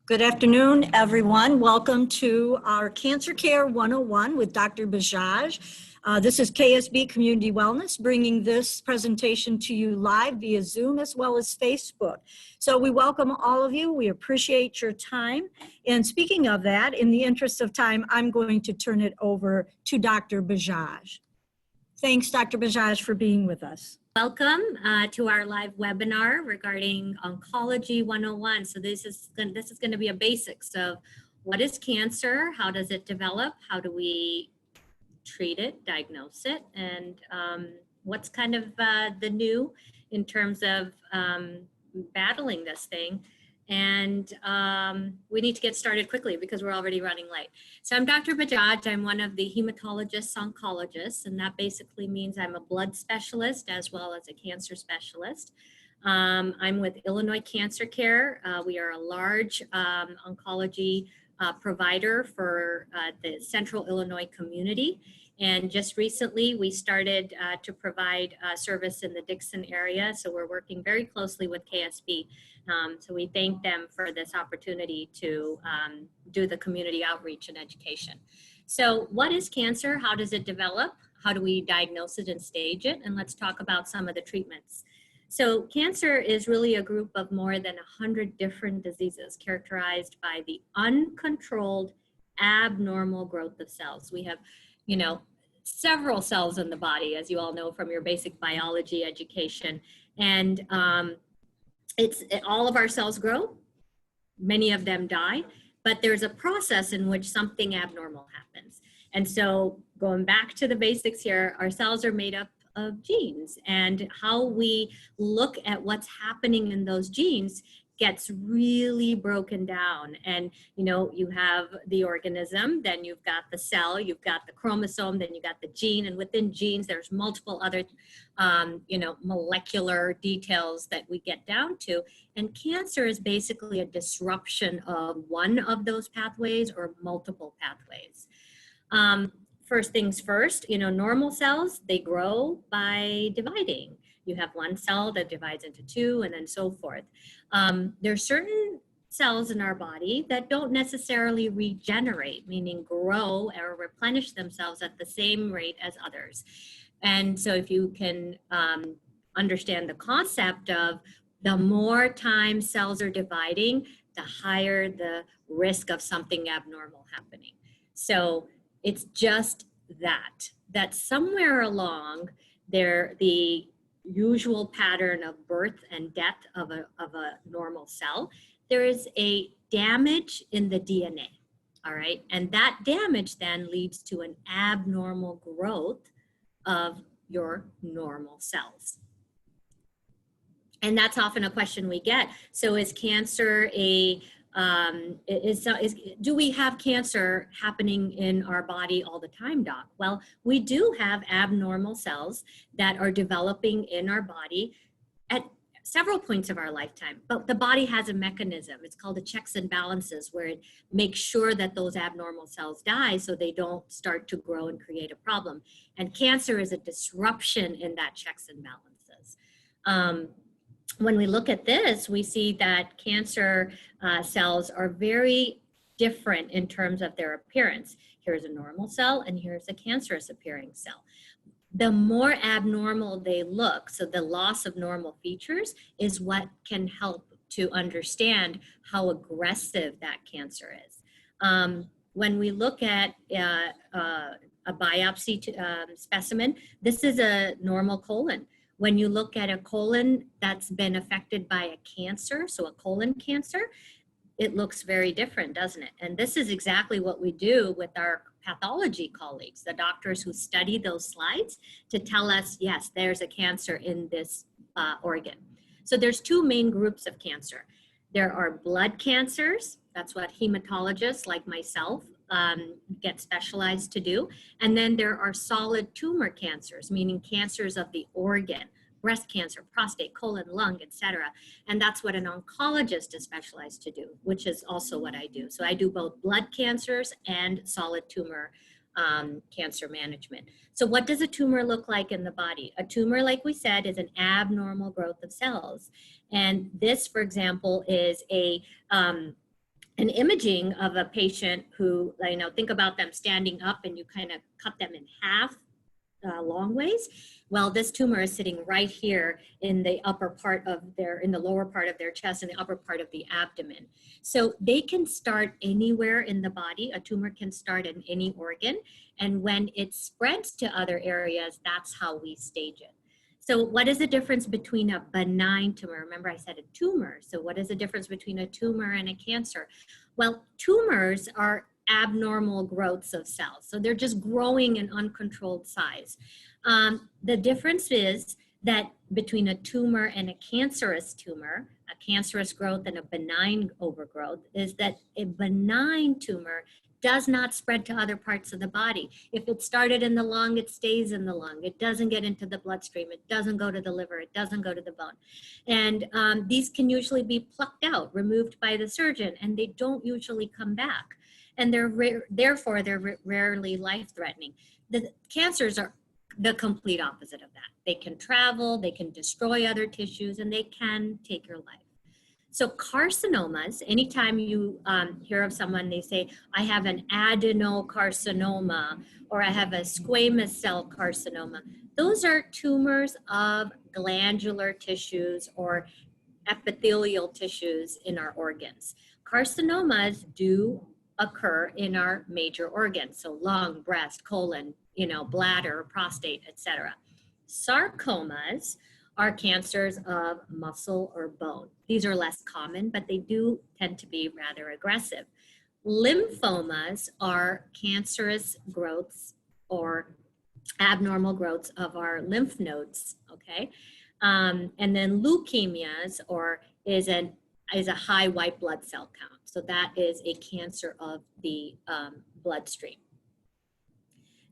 Good afternoon, everyone. Welcome to our Cancer Care 101 with Dr. Bajaj. This is KSB Community Wellness bringing this presentation to you live via Zoom as well as Facebook. So we welcome all of you. We appreciate your time. And speaking of that, in the interest of time, I'm going to turn it over to Dr. Bajaj. Thanks, Dr. Bajaj, for being with us. Welcome to our live webinar regarding Oncology 101. So this is going to be a basics of what is cancer, how does it develop, how do we treat it, diagnose it, and what's kind of the new in terms of battling this thing. And we need to get started quickly because we're already running late. So I'm Dr. Bajaj. I'm one of the hematologists oncologists, and that basically means I'm a blood specialist as well as a cancer specialist. I'm with Illinois Cancer Care. We are a large oncology provider for the central Illinois community. And just recently, we started to provide service in the Dixon area. So we're working very closely with KSB. So we thank them for this opportunity to do the community outreach and education. So what is cancer? How does it develop? How do we diagnose it and stage it? And let's talk about some of the treatments. So cancer is really a group of more than 100 different diseases characterized by the uncontrolled abnormal growth of cells. We have, several cells in the body, as you all know from your basic biology education. And all of our cells grow, many of them die, but there's a process in which something abnormal happens. And so going back to the basics here, our cells are made up of genes, and how we look at what's happening in those genes gets really broken down. And you have the organism, then you've got the cell, you've got the chromosome, then you got the gene, and within genes there's multiple other molecular details that we get down to. And cancer is basically a disruption of one of those pathways or multiple pathways. First things first, normal cells, they grow by dividing. You have one cell that divides into two, and then so forth. There's certain cells in our body that don't necessarily regenerate, meaning grow or replenish themselves at the same rate as others. And so if you can understand the concept of the more time cells are dividing, the higher the risk of something abnormal happening. So it's just that somewhere along there, the usual pattern of birth and death of a normal cell, there is a damage in the DNA, all right? And that damage then leads to an abnormal growth of your normal cells. And that's often a question we get. So is cancer do we have cancer happening in our body all the time, doc? Well, we do have abnormal cells that are developing in our body at several points of our lifetime, but the body has a mechanism. It's called the checks and balances, where it makes sure that those abnormal cells die so they don't start to grow and create a problem. And cancer is a disruption in that checks and balances. When we look at this, we see that cancer cells are very different in terms of their appearance. Here's a normal cell, and here's a cancerous appearing cell. The more abnormal they look, so the loss of normal features, is what can help to understand how aggressive that cancer is. When we look at a biopsy specimen, this is a normal colon. When you look at a colon that's been affected by a cancer, so a colon cancer, it looks very different, doesn't it? And this is exactly what we do with our pathology colleagues, the doctors who study those slides, to tell us, yes, there's a cancer in this organ. So there's two main groups of cancer. There are blood cancers, that's what hematologists like myself get specialized to do. And then there are solid tumor cancers, meaning cancers of the organ, breast cancer, prostate, colon, lung, etc. And that's what an oncologist is specialized to do, which is also what I do. So I do both blood cancers and solid tumor cancer management. So what does a tumor look like in the body? A tumor, like we said, is an abnormal growth of cells. And this, for example, is a an imaging of a patient who, think about them standing up and you kind of cut them in half long ways. Well, this tumor is sitting right here in the in the lower part of their chest and the upper part of the abdomen. So they can start anywhere in the body. A tumor can start in any organ. And when it spreads to other areas, that's how we stage it. So what is the difference between a benign tumor? Remember I said a tumor. So what is the difference between a tumor and a cancer? Well, tumors are abnormal growths of cells. So they're just growing in uncontrolled size. The difference is that between a tumor and a cancerous tumor, a cancerous growth and a benign overgrowth, is that a benign tumor does not spread to other parts of the body. If it started in the lung, it stays in the lung. It doesn't get into the bloodstream. It doesn't go to the liver. It doesn't go to the bone. And these can usually be plucked out, removed by the surgeon, and they don't usually come back. And therefore, they're rarely life-threatening. The cancers are the complete opposite of that. They can travel, they can destroy other tissues, and they can take your life. So carcinomas, anytime you hear of someone, they say, I have an adenocarcinoma, or I have a squamous cell carcinoma. Those are tumors of glandular tissues or epithelial tissues in our organs. Carcinomas do occur in our major organs, so lung, breast, colon, bladder, prostate, etc. Sarcomas are cancers of muscle or bone. These are less common, but they do tend to be rather aggressive. Lymphomas are cancerous growths or abnormal growths of our lymph nodes, okay? And then leukemias is a high white blood cell count. So that is a cancer of the bloodstream.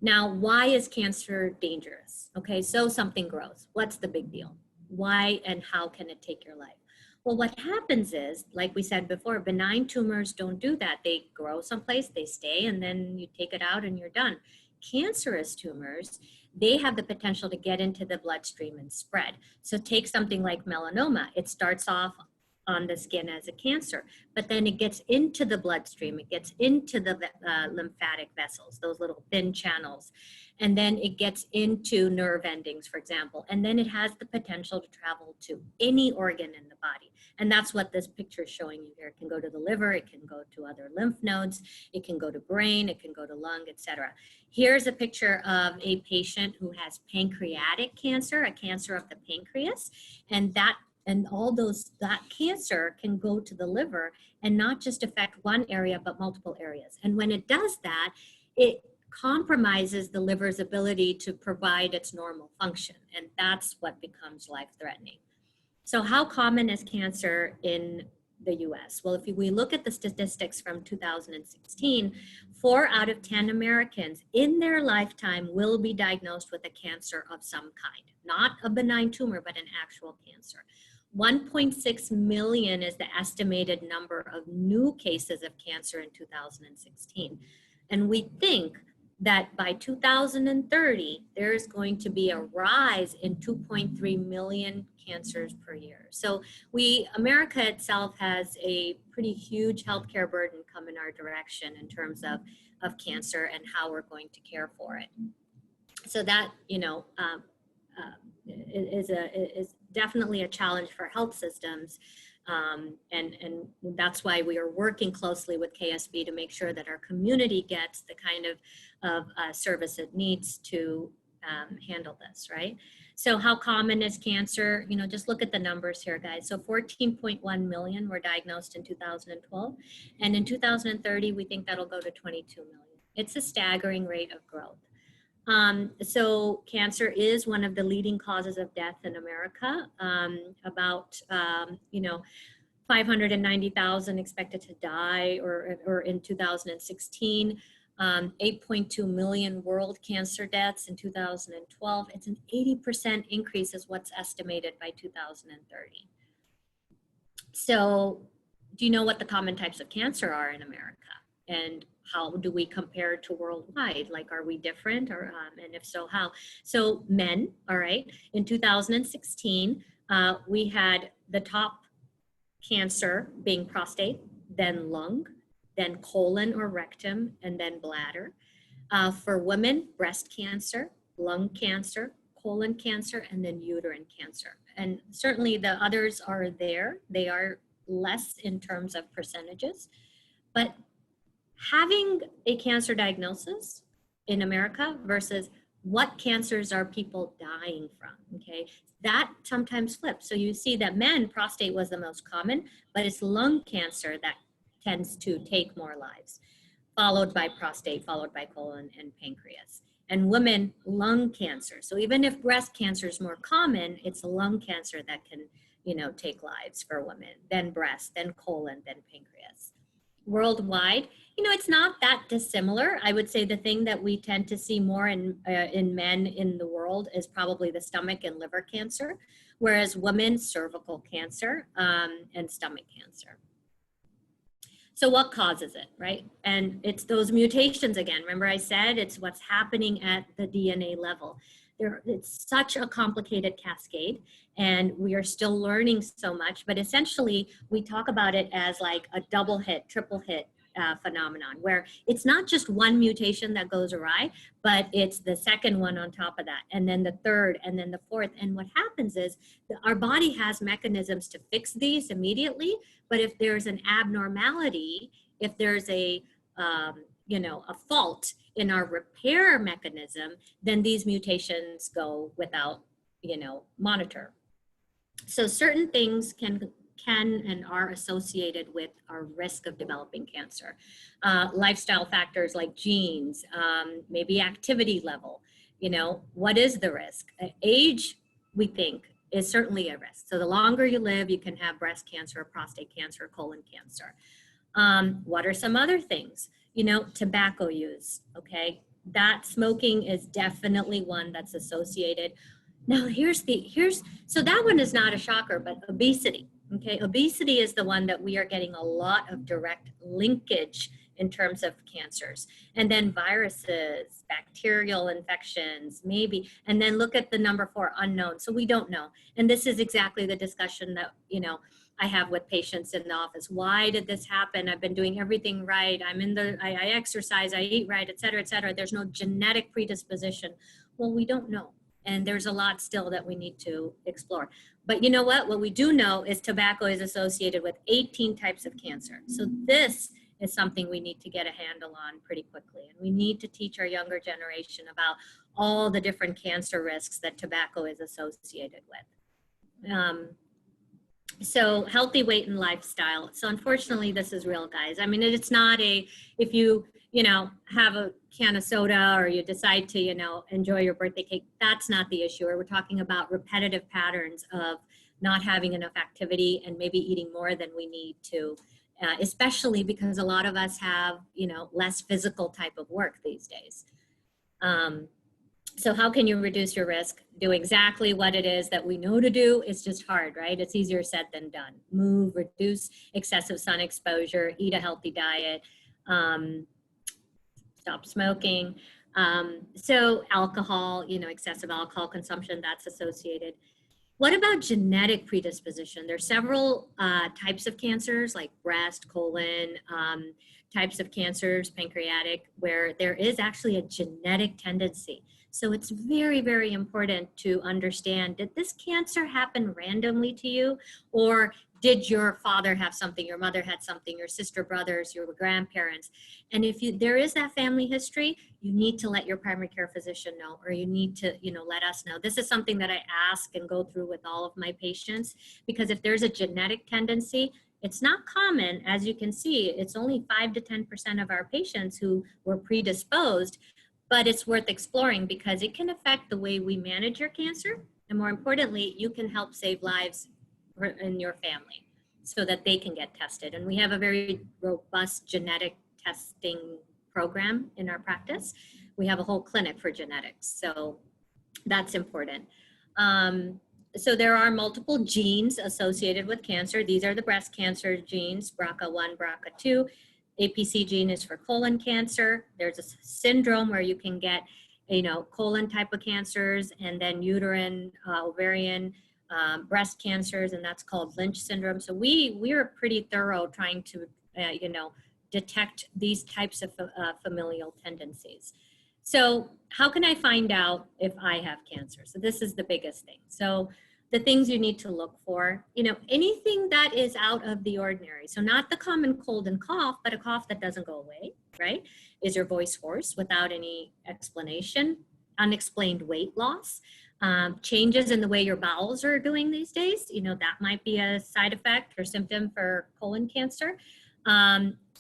Now, why is cancer dangerous? Okay, so something grows. What's the big deal? Why and how can it take your life? Well, what happens is, like we said before, benign tumors don't do that. They grow someplace, they stay, and then you take it out and you're done. Cancerous tumors, they have the potential to get into the bloodstream and spread. So take something like melanoma. It starts off on the skin as a cancer, but then it gets into the bloodstream, it gets into the lymphatic vessels, those little thin channels, and then it gets into nerve endings, for example, and then it has the potential to travel to any organ in the body. And that's what this picture is showing you here. It can go to the liver, it can go to other lymph nodes, it can go to brain, it can go to lung, etc. Here's a picture of a patient who has pancreatic cancer, a cancer of the pancreas, and that cancer can go to the liver and not just affect one area, but multiple areas. And when it does that, it compromises the liver's ability to provide its normal function. And that's what becomes life-threatening. So how common is cancer in the US? Well, if we look at the statistics from 2016, 4 out of 10 Americans in their lifetime will be diagnosed with a cancer of some kind, not a benign tumor, but an actual cancer. 1.6 million is the estimated number of new cases of cancer in 2016. And we think that by 2030, there is going to be a rise in 2.3 million cancers per year. So America itself has a pretty huge healthcare burden come in our direction in terms of cancer and how we're going to care for it. So that, is definitely a challenge for health systems. And that's why we are working closely with KSB to make sure that our community gets the kind of service it needs to handle this, right? So how common is cancer? Just look at the numbers here, guys. So 14.1 million were diagnosed in 2012. And in 2030, we think that'll go to 22 million. It's a staggering rate of growth. So cancer is one of the leading causes of death in America. About 590,000 expected to die or in 2016, 8.2 million world cancer deaths in 2012. It's an 80% increase is what's estimated by 2030. So do you know what the common types of cancer are in America? And how do we compare to worldwide? Like, are we different, or and if so, how? So men, all right, in 2016, we had the top cancer being prostate, then lung, then colon or rectum, and then bladder. For women, breast cancer, lung cancer, colon cancer, and then uterine cancer. And certainly the others are there. They are less in terms of percentages, but having a cancer diagnosis in America versus what cancers are people dying from, okay? That sometimes flips. So you see that men, prostate was the most common, but it's lung cancer that tends to take more lives, followed by prostate, followed by colon and pancreas. And women, lung cancer. So even if breast cancer is more common, it's lung cancer that can, take lives for women, then breast, then colon, then pancreas. Worldwide, it's not that dissimilar. I would say the thing that we tend to see more in men in the world is probably the stomach and liver cancer, whereas women, cervical cancer and stomach cancer. So what causes it, right? And it's those mutations again. Remember I said it's what's happening at the DNA level. It's such a complicated cascade, and we are still learning so much, but essentially we talk about it as like a double hit, triple hit phenomenon, where it's not just one mutation that goes awry, but it's the second one on top of that, and then the third, and then the fourth. And what happens is our body has mechanisms to fix these immediately, but if there's an abnormality, if there's a fault in our repair mechanism, then these mutations go without, monitor. So certain things can and are associated with our risk of developing cancer. Lifestyle factors like genes, maybe activity level, what is the risk? Age, we think, is certainly a risk. So the longer you live, you can have breast cancer, prostate cancer, colon cancer. What are some other things? Tobacco use, okay? That smoking is definitely one that's associated. Now so that one is not a shocker, but obesity, okay? Obesity is the one that we are getting a lot of direct linkage in terms of cancers. And then viruses, bacterial infections, maybe, and then look at the number 4, unknown. So we don't know. And this is exactly the discussion that, I have with patients in the office. Why did this happen? I've been doing everything right. I exercise, I eat right, et cetera, et cetera. There's no genetic predisposition. Well, we don't know. And there's a lot still that we need to explore. But you know what? What we do know is tobacco is associated with 18 types of cancer. So this is something we need to get a handle on pretty quickly. And we need to teach our younger generation about all the different cancer risks that tobacco is associated with. So healthy weight and lifestyle. So unfortunately, this is real, guys. I mean, it's not if you have a can of soda or you decide to, enjoy your birthday cake, that's not the issue. We're talking about repetitive patterns of not having enough activity and maybe eating more than we need to, especially because a lot of us have, less physical type of work these days. So how can you reduce your risk? Do exactly what it is that we know to do. It's just hard, right? It's easier said than done. Move, reduce excessive sun exposure, eat a healthy diet, stop smoking. So alcohol, excessive alcohol consumption, that's associated. What about genetic predisposition? There's several types of cancers like breast, colon, types of cancers, pancreatic, where there is actually a genetic tendency. So it's very, very important to understand, did this cancer happen randomly to you? Or did your father have something, your mother had something, your sister, brothers, your grandparents? And if there is that family history, you need to let your primary care physician know, or you need to, let us know. This is something that I ask and go through with all of my patients, because if there's a genetic tendency, it's not common. As you can see, it's only 5 to 10% of our patients who were predisposed, but it's worth exploring because it can affect the way we manage your cancer. And more importantly, you can help save lives in your family so that they can get tested. And we have a very robust genetic testing program in our practice. We have a whole clinic for genetics, so that's important. So there are multiple genes associated with cancer. These are the breast cancer genes, BRCA1, BRCA2. APC gene is for colon cancer. There's a syndrome where you can get, colon type of cancers, and then uterine, ovarian, breast cancers, and that's called Lynch syndrome. So we are pretty thorough trying to, detect these types of familial tendencies. So how can I find out if I have cancer? So this is the biggest thing. So the things you need to look for, anything that is out of the ordinary. So not the common cold and cough, but a cough that doesn't go away, right? Is your voice hoarse without any explanation? Unexplained weight loss? Changes in the way your bowels are doing these days, that might be a side effect or symptom for colon cancer.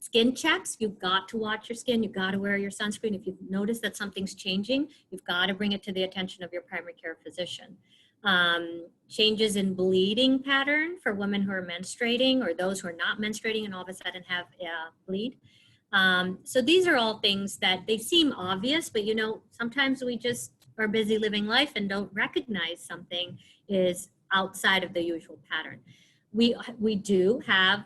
Skin checks, you've got to watch your skin, you've got to wear your sunscreen. If you've noticed that something's changing, you've got to bring it to the attention of your primary care physician. Changes in bleeding pattern for women who are menstruating or those who are not menstruating and all of a sudden have bleed. So these are all things that they seem obvious, but sometimes we just are busy living life and don't recognize something is outside of the usual pattern. We do have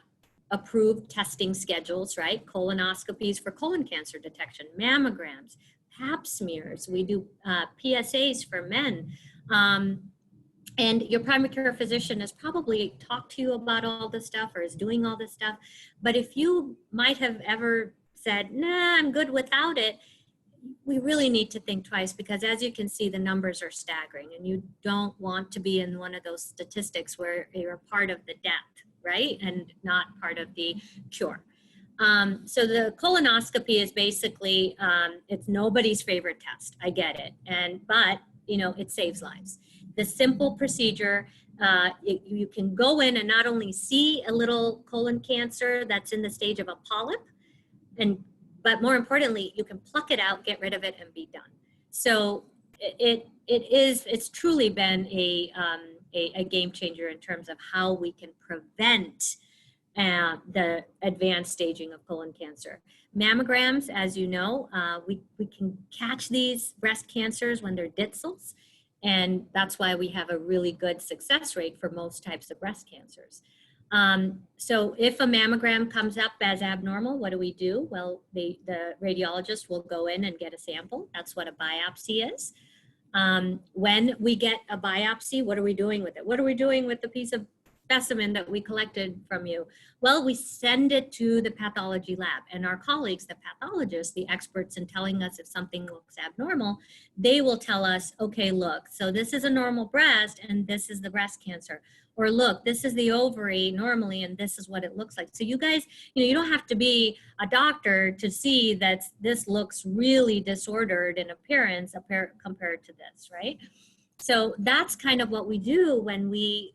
approved testing schedules, right? Colonoscopies for colon cancer detection, mammograms, pap smears. We do PSAs for men. And your primary care physician has probably talked to you about all this stuff or is doing all this stuff. But if you might have ever said, nah, I'm good without it, we really need to think twice, because as you can see, the numbers are staggering and you don't want to be in one of those statistics where you're part of the death, right? And not part of the cure. So the colonoscopy is basically, it's nobody's favorite test. I get it. But it saves lives. The simple procedure, you can go in and not only see a little colon cancer that's in the stage of a polyp, but more importantly, you can pluck it out, get rid of it, and be done. So it's truly been a game changer in terms of how we can prevent the advanced staging of colon cancer. Mammograms, as you know, we can catch these breast cancers when they're Ditzels, and that's why we have a really good success rate for most types of breast cancers. So if a mammogram comes up as abnormal, what do? Well, the radiologist will go in and get a sample. That's what a biopsy is. When we get a biopsy, what are we doing with it? What are we doing with the piece of specimen that we collected from you? Well, we send it to the pathology lab, and our colleagues, the pathologists, the experts in telling us if something looks abnormal, they will tell us, okay, look, so this is a normal breast and this is the breast cancer. Or look, this is the ovary normally and this is what it looks like. So you guys, you don't have to be a doctor to see that this looks really disordered in appearance compared to this, right? So that's kind of what we do when we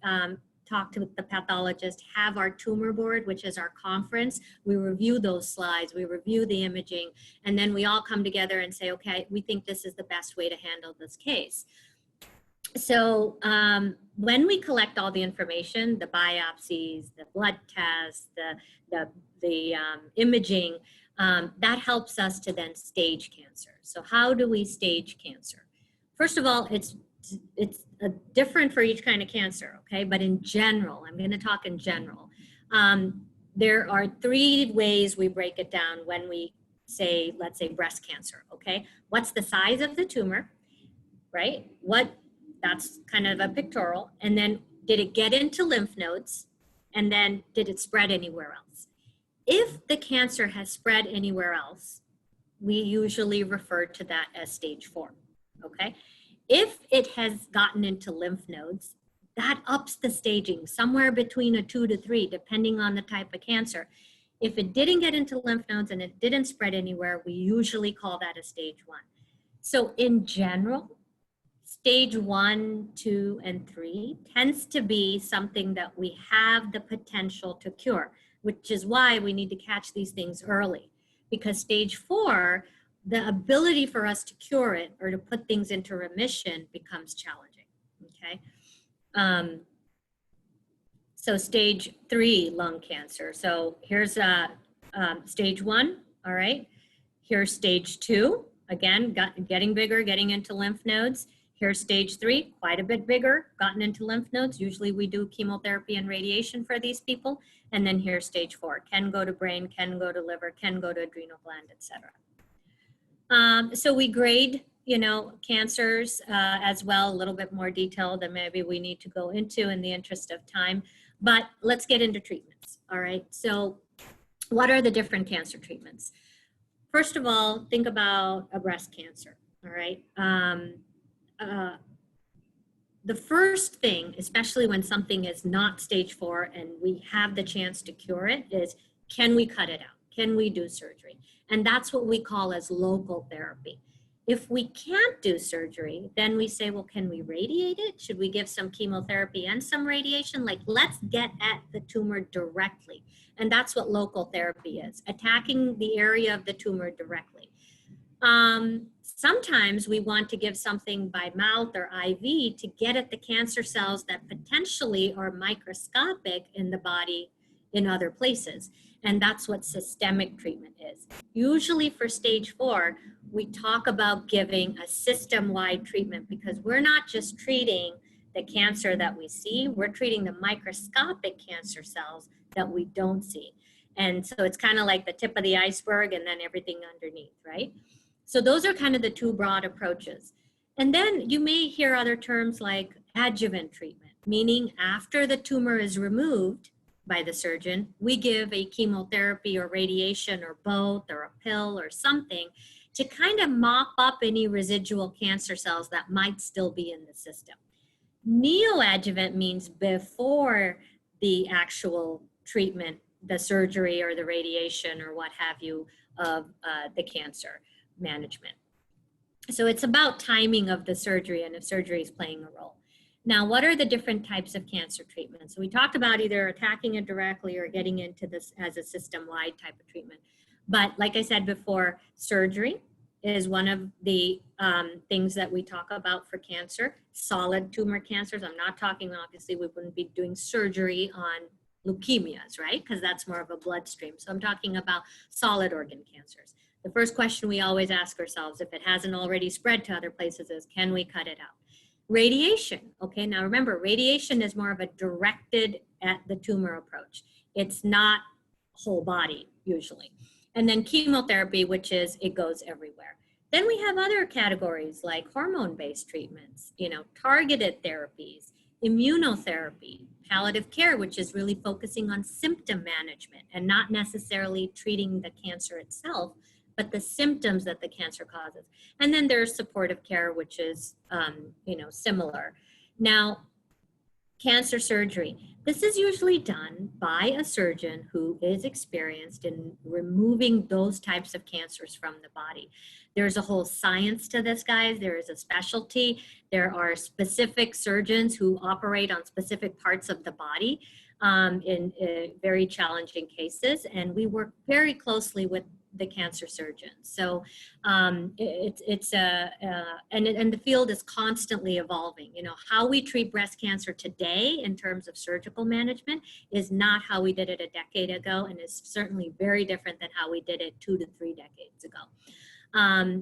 talk to the pathologist, have our tumor board, which is our conference. We review those slides, we review the imaging, and then we all come together and say, okay, we think this is the best way to handle this case. So when we collect all the information, the biopsies, the blood tests, the imaging, that helps us to then stage cancer. So how do we stage cancer? First of all, it's different for each kind of cancer, okay? But in general, I'm going to talk in general. There are 3 ways we break it down when we say, let's say breast cancer, okay? What's the size of the tumor, right? That's kind of a pictorial. And then did it get into lymph nodes? And then did it spread anywhere else? If the cancer has spread anywhere else, we usually refer to that as stage 4, okay? If it has gotten into lymph nodes, that ups the staging somewhere between a 2 to 3, depending on the type of cancer. If it didn't get into lymph nodes and it didn't spread anywhere, we usually call that a stage 1. So in general, stage 1, 2, and 3 tends to be something that we have the potential to cure, which is why we need to catch these things early. Because stage 4, the ability for us to cure it or to put things into remission becomes challenging, okay? So stage 3 lung cancer. So here's stage 1, all right? Here's stage 2, again, getting bigger, getting into lymph nodes. Here's stage 3, quite a bit bigger, gotten into lymph nodes. Usually we do chemotherapy and radiation for these people. And then here's stage 4, can go to brain, can go to liver, can go to adrenal gland, etc. So we grade, cancers as well, a little bit more detail than maybe we need to go into in the interest of time. But let's get into treatments, all right? So What are the different cancer treatments? First of all, think about a breast cancer, all right? The first thing, especially when something is not stage 4 and we have the chance to cure it, is can we cut it out? Can we do surgery? And that's what we call as local therapy. If we can't do surgery, then we say, well, can we radiate it? Should we give some chemotherapy and some radiation? Like, let's get at the tumor directly. And that's what local therapy is, attacking the area of the tumor directly. Sometimes we want to give something by mouth or IV to get at the cancer cells that potentially are microscopic in the body in other places. And that's what systemic treatment is. Usually for stage 4, we talk about giving a system-wide treatment because we're not just treating the cancer that we see, we're treating the microscopic cancer cells that we don't see. And so it's kind of like the tip of the iceberg and then everything underneath, right? So those are kind of the two broad approaches. And then you may hear other terms like adjuvant treatment, meaning after the tumor is removed by the surgeon, we give a chemotherapy or radiation or both or a pill or something to kind of mop up any residual cancer cells that might still be in the system. Neoadjuvant means before the actual treatment, the surgery or the radiation or what have you of the cancer management. So it's about timing of the surgery and if surgery is playing a role. Now, what are the different types of cancer treatments? So we talked about either attacking it directly or getting into this as a system-wide type of treatment. But like I said before, surgery is one of the things that we talk about for cancer. Solid tumor cancers, I'm not talking, obviously, we wouldn't be doing surgery on leukemias, right? Because that's more of a bloodstream. So I'm talking about solid organ cancers. The first question we always ask ourselves, if it hasn't already spread to other places, is can we cut it out? Radiation, okay, now remember, radiation is more of a directed at the tumor approach. It's not whole body, usually. And then chemotherapy, which is, it goes everywhere. Then we have other categories like hormone-based treatments, targeted therapies, immunotherapy, palliative care, which is really focusing on symptom management and not necessarily treating the cancer itself, but the symptoms that the cancer causes. And then there's supportive care, which is, similar. Now, cancer surgery. This is usually done by a surgeon who is experienced in removing those types of cancers from the body. There's a whole science to this, guys. There is a specialty. There are specific surgeons who operate on specific parts of the body in very challenging cases. And we work very closely with the cancer surgeons. So and the field is constantly evolving. How we treat breast cancer today in terms of surgical management is not how we did it a decade ago, and is certainly very different than how we did it 2 to 3 decades ago.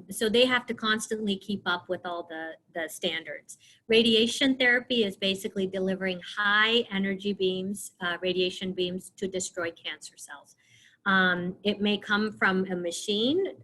So they have to constantly keep up with all the standards. Radiation therapy is basically delivering high energy beams, radiation beams to destroy cancer cells. It may come from a machine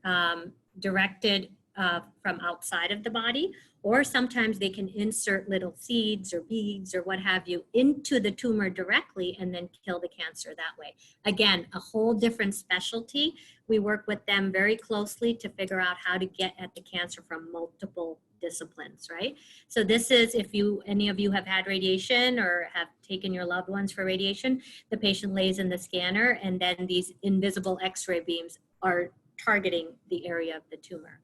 directed from outside of the body, or sometimes they can insert little seeds or beads or what have you into the tumor directly and then kill the cancer that way. Again, a whole different specialty. We work with them very closely to figure out how to get at the cancer from multiple disciplines, right? So this is, if any of you have had radiation or have taken your loved ones for radiation, the patient lays in the scanner and then these invisible X-ray beams are targeting the area of the tumor.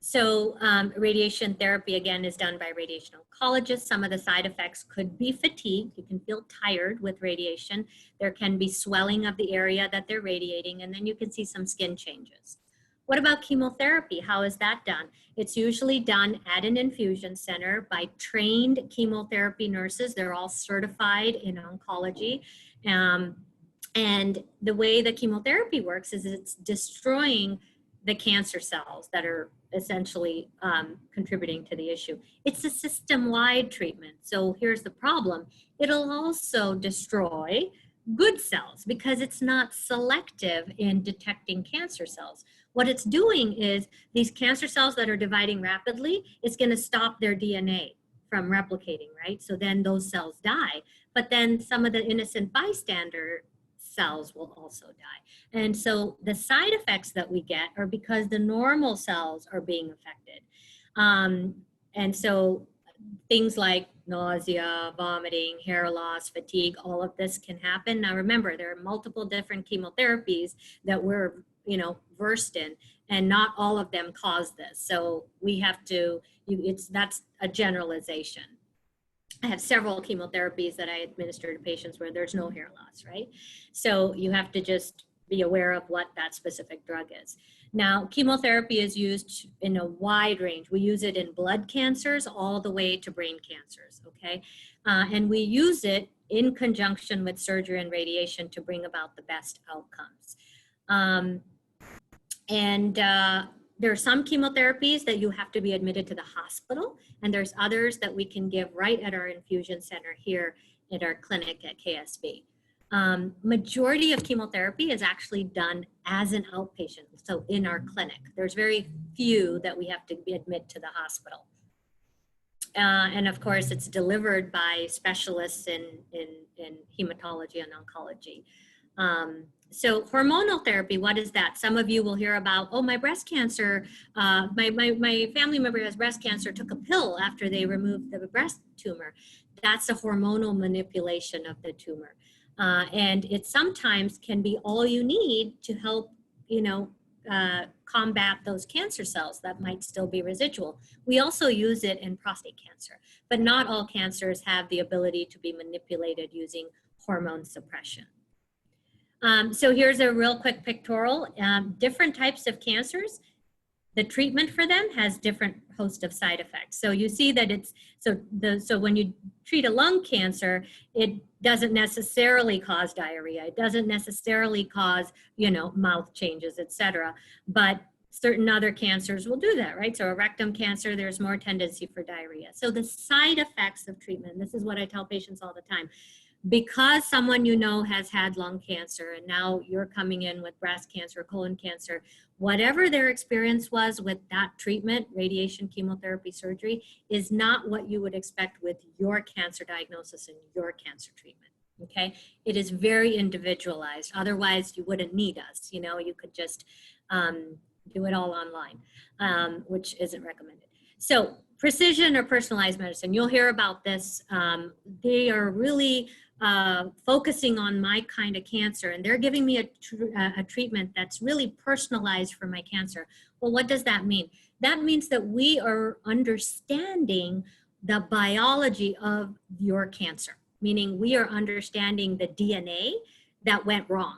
So radiation therapy, again, is done by radiation oncologists. Some of the side effects could be fatigue. You can feel tired with radiation. There can be swelling of the area that they're radiating, and then you can see some skin changes. What about chemotherapy? How is that done? It's usually done at an infusion center by trained chemotherapy nurses. They're all certified in oncology. And the way the chemotherapy works is it's destroying the cancer cells that are essentially contributing to the issue. It's a system-wide treatment. So here's the problem. It'll also destroy good cells because it's not selective in detecting cancer cells. What it's doing is these cancer cells that are dividing rapidly, it's going to stop their DNA from replicating, right? So then those cells die. But then some of the innocent bystander cells will also die. And so the side effects that we get are because the normal cells are being affected. And so things like nausea, vomiting, hair loss, fatigue, all of this can happen. Now remember, there are multiple different chemotherapies that we're, versed in, and not all of them cause this. So we have to, that's a generalization. I have several chemotherapies that I administer to patients where there's no hair loss, right? So you have to just be aware of what that specific drug is. Now, chemotherapy is used in a wide range. We use it in blood cancers all the way to brain cancers, okay? And we use it in conjunction with surgery and radiation to bring about the best outcomes. There are some chemotherapies that you have to be admitted to the hospital, and there's others that we can give right at our infusion center here at our clinic at KSB. Majority of chemotherapy is actually done as an outpatient, so in our clinic. There's very few that we have to admit to the hospital. And of course, it's delivered by specialists in hematology and oncology. So hormonal therapy, what is that? Some of you will hear about, oh, my breast cancer, my family member has breast cancer, took a pill after they removed the breast tumor. That's a hormonal manipulation of the tumor. And it sometimes can be all you need to help, combat those cancer cells that might still be residual. We also use it in prostate cancer, but not all cancers have the ability to be manipulated using hormone suppression. So here's a real quick pictorial. Different types of cancers, the treatment for them has different host of side effects. So you see that it's, so when you treat a lung cancer, it doesn't necessarily cause diarrhea. It doesn't necessarily cause, mouth changes, etc. But certain other cancers will do that, right? So a rectum cancer, there's more tendency for diarrhea. So the side effects of treatment, this is what I tell patients all the time. Because someone has had lung cancer and now you're coming in with breast cancer, colon cancer, whatever their experience was with that treatment, radiation, chemotherapy, surgery, is not what you would expect with your cancer diagnosis and your cancer treatment, okay? It is very individualized. Otherwise, you wouldn't need us. You could just do it all online, which isn't recommended. So precision or personalized medicine, you'll hear about this. They are really focusing on my kind of cancer, and they're giving me a treatment that's really personalized for my cancer. Well, what does that mean? That means that we are understanding the biology of your cancer, meaning we are understanding the DNA that went wrong,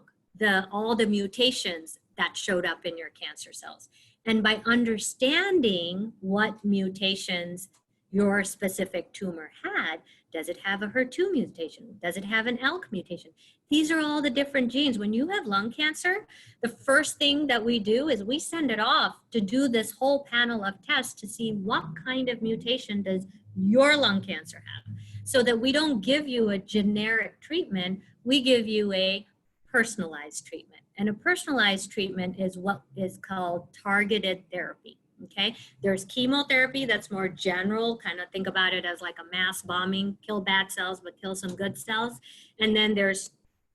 all the mutations that showed up in your cancer cells. And by understanding what mutations your specific tumor had, does it have a HER2 mutation? Does it have an ALK mutation? These are all the different genes. When you have lung cancer, the first thing that we do is we send it off to do this whole panel of tests to see what kind of mutation does your lung cancer have, so that we don't give you a generic treatment, we give you a personalized treatment. And a personalized treatment is what is called targeted therapy, okay? There's chemotherapy that's more general, kind of think about it as like a mass bombing, kill bad cells, but kill some good cells. And then there's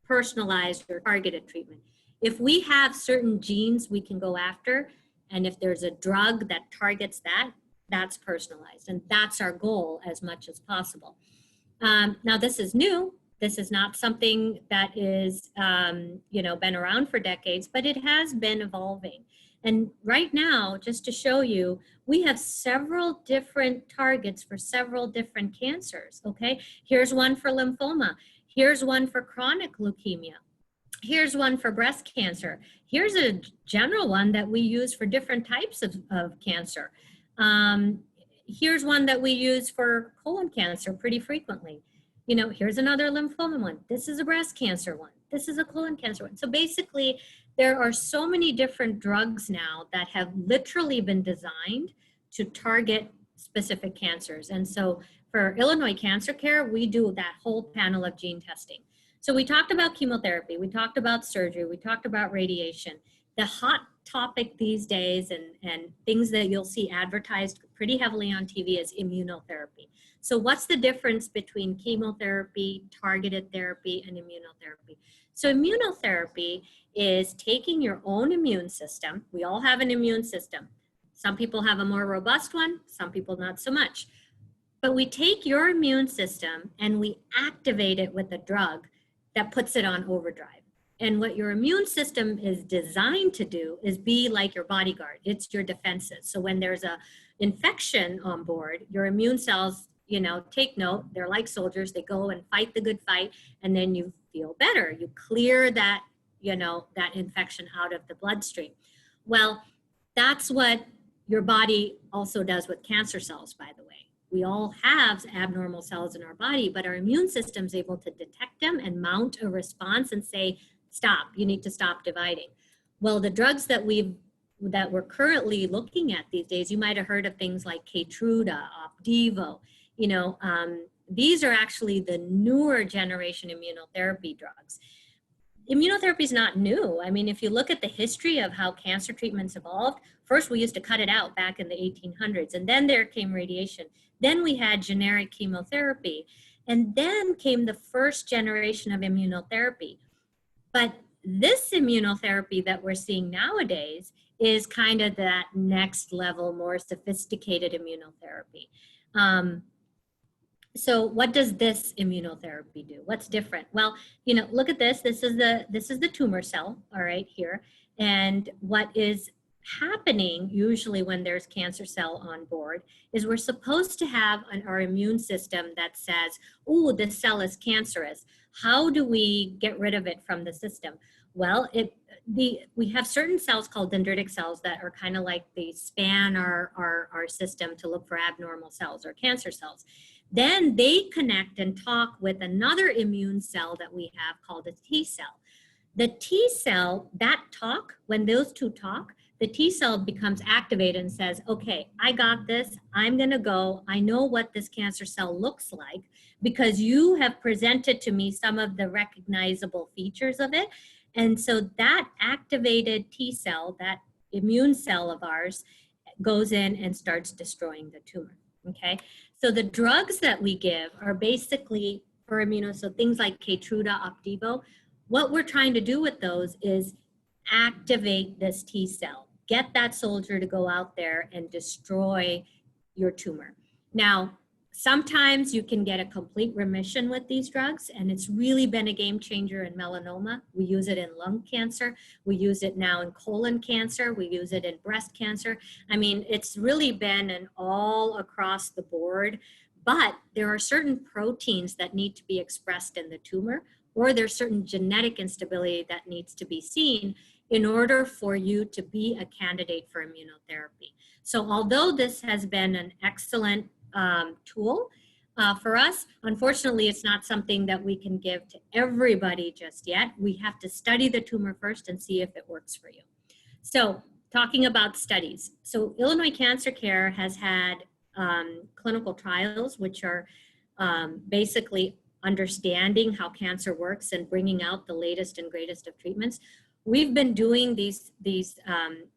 personalized or targeted treatment. If we have certain genes we can go after, and if there's a drug that targets that, that's personalized. And that's our goal as much as possible. Now this is new. This is not something that is, been around for decades, but it has been evolving. And right now, just to show you, we have several different targets for several different cancers, okay? Here's one for lymphoma. Here's one for chronic leukemia. Here's one for breast cancer. Here's a general one that we use for different types of cancer. Here's one that we use for colon cancer pretty frequently. Here's another lymphoma one. This is a breast cancer one. This is a colon cancer one. So basically, there are so many different drugs now that have literally been designed to target specific cancers. And so for Illinois Cancer Care, we do that whole panel of gene testing. So we talked about chemotherapy, we talked about surgery, we talked about radiation. The hot topic these days and things that you'll see advertised pretty heavily on TV is immunotherapy. So what's the difference between chemotherapy, targeted therapy, and immunotherapy? So immunotherapy is taking your own immune system. We all have an immune system. Some people have a more robust one, some people not so much. But we take your immune system and we activate it with a drug that puts it on overdrive. And what your immune system is designed to do is be like your bodyguard. It's your defenses. So when there's a infection on board, your immune cells, take note, they're like soldiers. They go and fight the good fight, and then you feel better. You clear that, that infection out of the bloodstream. Well, that's what your body also does with cancer cells, by the way. We all have abnormal cells in our body, but our immune system is able to detect them and mount a response and say, stop, you need to stop dividing. Well, the drugs that we're currently looking at these days, you might have heard of things like Keytruda, Opdivo, these are actually the newer generation immunotherapy drugs. Immunotherapy is not new. I mean, if you look at the history of how cancer treatments evolved, first we used to cut it out back in the 1800s, and then there came radiation. Then we had generic chemotherapy, and then came the first generation of immunotherapy. But this immunotherapy that we're seeing nowadays is kind of that next level, more sophisticated immunotherapy. So what does this immunotherapy do? What's different? Well, look at this. This is the tumor cell, all right, here. And what is happening usually when there's cancer cell on board is we're supposed to have our immune system that says, oh, this cell is cancerous. How do we get rid of it from the system? Well, we have certain cells called dendritic cells that are kind of like they span our system to look for abnormal cells or cancer cells. Then they connect and talk with another immune cell that we have called a T cell. The T cell, when those two talk, the T cell becomes activated and says, okay, I got this, I'm gonna go, I know what this cancer cell looks like because you have presented to me some of the recognizable features of it. And so that activated T cell, that immune cell of ours, goes in and starts destroying the tumor, okay? So the drugs that we give are basically for so things like Keytruda, Opdivo. What we're trying to do with those is activate this T cell, get that soldier to go out there and destroy your tumor. Now, sometimes you can get a complete remission with these drugs, and it's really been a game changer in melanoma. We use it in lung cancer. We use it now in colon cancer. We use it in breast cancer. I mean, it's really been an all across the board, but there are certain proteins that need to be expressed in the tumor, or there's certain genetic instability that needs to be seen in order for you to be a candidate for immunotherapy. So although this has been an excellent tool for us, unfortunately, it's not something that we can give to everybody just yet. We have to study the tumor first and see if it works for you. So talking about studies. So Illinois Cancer Care has had clinical trials, which are basically understanding how cancer works and bringing out the latest and greatest of treatments. We've been doing these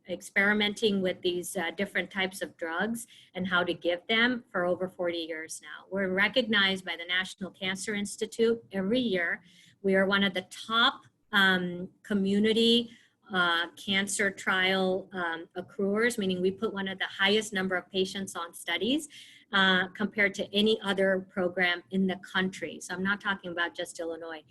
experimenting with these different types of drugs and how to give them for over 40 years now. We're recognized by the National Cancer Institute every year. We are one of the top community cancer trial accruers, meaning we put one of the highest number of patients on studies compared to any other program in the country. So I'm not talking about just Illinois.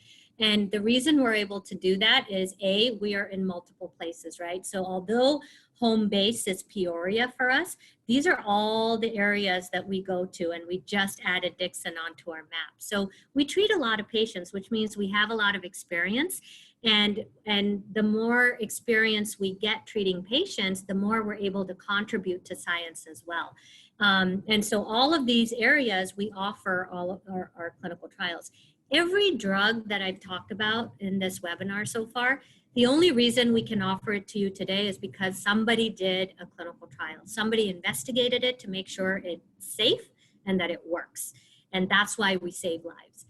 And the reason we're able to do that is we are in multiple places, right? So although home base is Peoria for us, these are all the areas that we go to, and we just added Dixon onto our map. So we treat a lot of patients, which means we have a lot of experience. And the more experience we get treating patients, the more we're able to contribute to science as well. And so all of these areas, we offer all of our clinical trials. Every drug that I've talked about in this webinar so far, the only reason we can offer it to you today is because somebody did a clinical trial. Somebody investigated it to make sure it's safe and that it works. And that's why we save lives.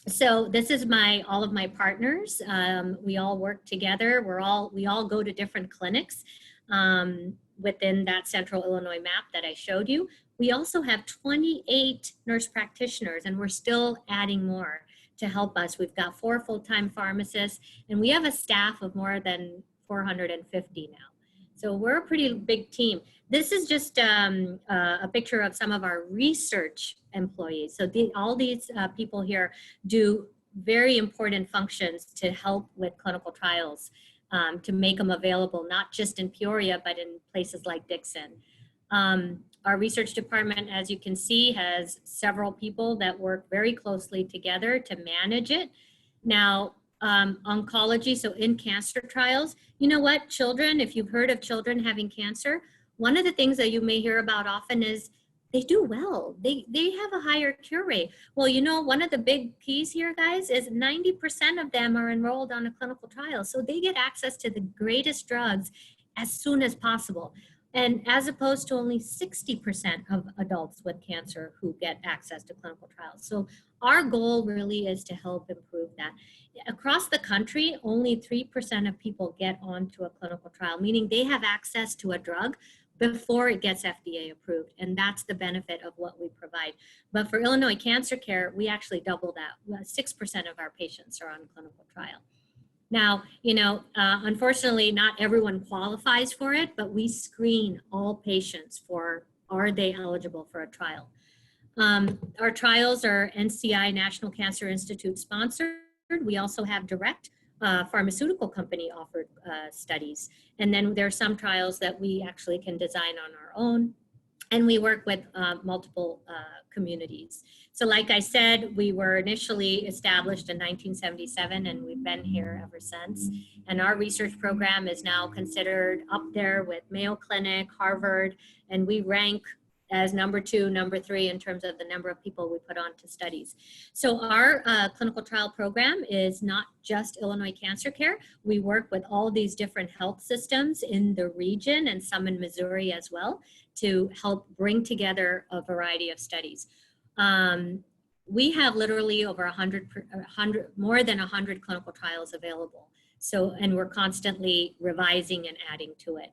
So this is all of my partners. We all work together. We all go to different clinics within that Central Illinois map that I showed you. We also have 28 nurse practitioners, and we're still adding more to help us. We've got 4 full-time pharmacists, and we have a staff of more than 450 now. So we're a pretty big team. This is just a picture of some of our research employees. So all these people here do very important functions to help with clinical trials, to make them available, not just in Peoria, but in places like Dixon. Our research department, as you can see, has several people that work very closely together to manage it. Now, oncology, so in cancer trials, you know what, children, if you've heard of children having cancer, one of the things that you may hear about often is they do well. They have a higher cure rate. Well, you know, one of the big keys here, guys, is 90% of them are enrolled on a clinical trial. So they get access to the greatest drugs as soon as possible. And as opposed to only 60% of adults with cancer who get access to clinical trials. So our goal really is to help improve that. Across the country, only 3% of people get onto a clinical trial, meaning they have access to a drug before it gets FDA approved. And that's the benefit of what we provide. But for Illinois Cancer Care, we actually double that. 6% of our patients are on clinical trial. Now, you know, unfortunately, not everyone qualifies for it, but we screen all patients for, are they eligible for a trial? Our trials are NCI, National Cancer Institute sponsored. We also have direct pharmaceutical company offered studies. And then there are some trials that we actually can design on our own. And we work with multiple communities. So like I said, we were initially established in 1977 and we've been here ever since. And our research program is now considered up there with Mayo Clinic, Harvard, and we rank as number 2, number 3 in terms of the number of people we put on to studies. So our clinical trial program is not just Illinois Cancer Care. We work with all these different health systems in the region and some in Missouri as well to help bring together a variety of studies. We have literally over 100, more than 100 clinical trials available. So, and we're constantly revising and adding to it.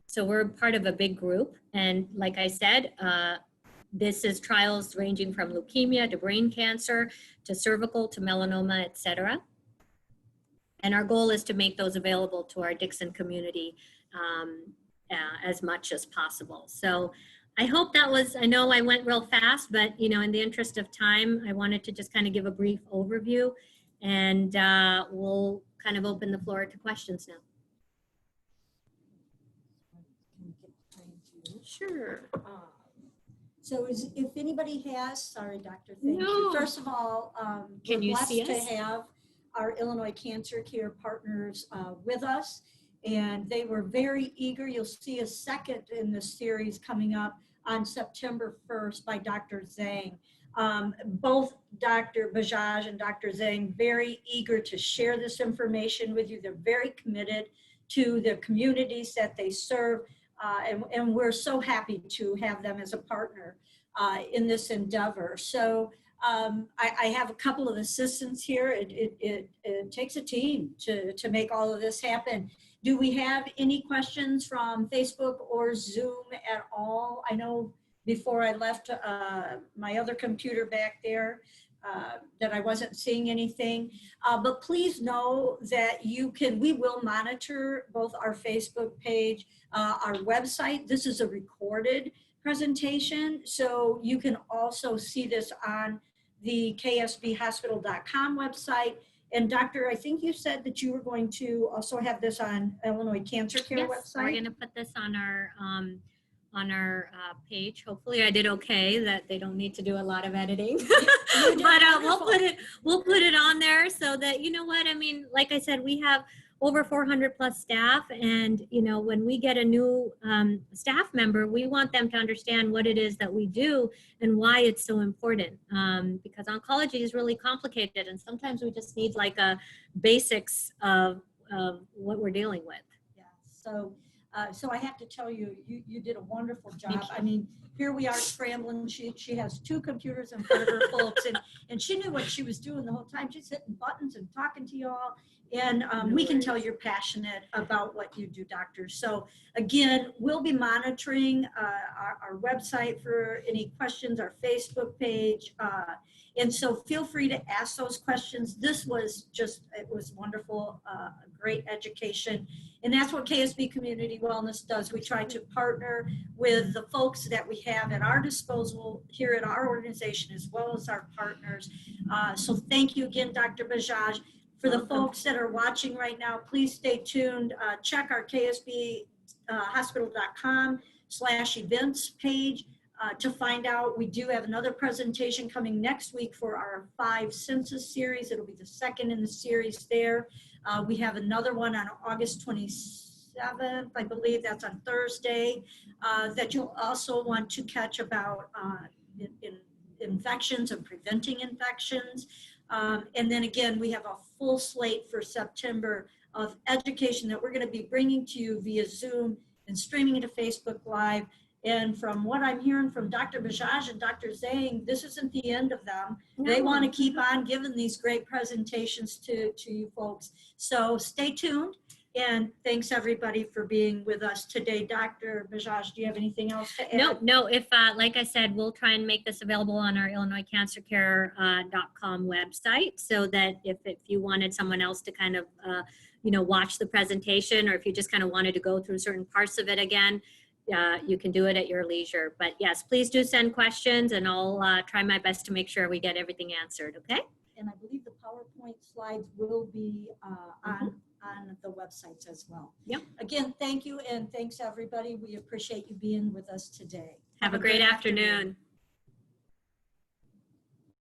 So we're part of a big group. And like I said, this is trials ranging from leukemia to brain cancer, to cervical, to melanoma, et cetera. And our goal is to make those available to our Dixon community as much as possible. So I hope that was, I know I went real fast, but you know, in the interest of time, I wanted to just kind of give a brief overview, and we'll kind of open the floor to questions now. Sure. So if anybody has, sorry, Doctor, thank you. First of all, we're blessed to have our Illinois Cancer Care partners with us, and they were very eager. You'll see a second in this series coming up on September 1st by Dr. Zhang. Both Dr. Bajaj and Dr. Zhang very eager to share this information with you. They're very committed to the communities that they serve. And we're so happy to have them as a partner in this endeavor. So I have a couple of assistants here. It takes a team to make all of this happen. Do we have any questions from Facebook or Zoom at all? I know before I left my other computer back there, that I wasn't seeing anything, but please know that we will monitor both our Facebook page, our website. This is a recorded presentation, so you can also see this on the ksbhospital.com website. And Doctor, I think you said that you were going to also have this on Illinois Cancer Care website. We're going to put this on our page. Hopefully I did okay, that they don't need to do a lot of editing. But we'll put it on there so that, you know what, I mean, like I said, we have over 400 plus staff, and you know, when we get a new staff member, we want them to understand what it is that we do and why it's so important, because oncology is really complicated, and sometimes we just need like a basics of what we're dealing with. Yeah, so I have to tell you, you did a wonderful job. I mean, here we are scrambling. She has 2 computers in front of her, folks, and she knew what she was doing the whole time. She's hitting buttons and talking to you all. And No we can worries. tell you're passionate about what you do, doctor. So again, we'll be monitoring our website for any questions, our Facebook page. And so feel free to ask those questions. This was just, it was wonderful, great education. And that's what KSB Community Wellness does. We try to partner with the folks that we have at our disposal here at our organization, as well as our partners. So thank you again, Dr. Bajaj. For the folks that are watching right now, please stay tuned. Check our ksbhospital.com/events page to find out. We do have another presentation coming next week for our 5 census series. It'll be the second in the series there. We have another one on August 27th, I believe that's on Thursday, that you'll also want to catch about in infections and preventing infections. And then again, we have a full slate for September of education that we're going to be bringing to you via Zoom and streaming it to Facebook Live. And from what I'm hearing from Dr. Bajaj and Dr. Zhang, this isn't the end of them. No. They want to keep on giving these great presentations to you folks. So stay tuned. And thanks everybody for being with us today. Dr. Bajaj, do you have anything else to add? No, if, like I said, we'll try and make this available on our IllinoisCancerCare.com website, so that if you wanted someone else to kind of, watch the presentation, or if you just kind of wanted to go through certain parts of it again, you can do it at your leisure. But yes, please do send questions, and I'll try my best to make sure we get everything answered, okay? And I believe the PowerPoint slides will be on the websites as well. Yep. Again, thank you, and thanks everybody. We appreciate you being with us today. Have a great afternoon.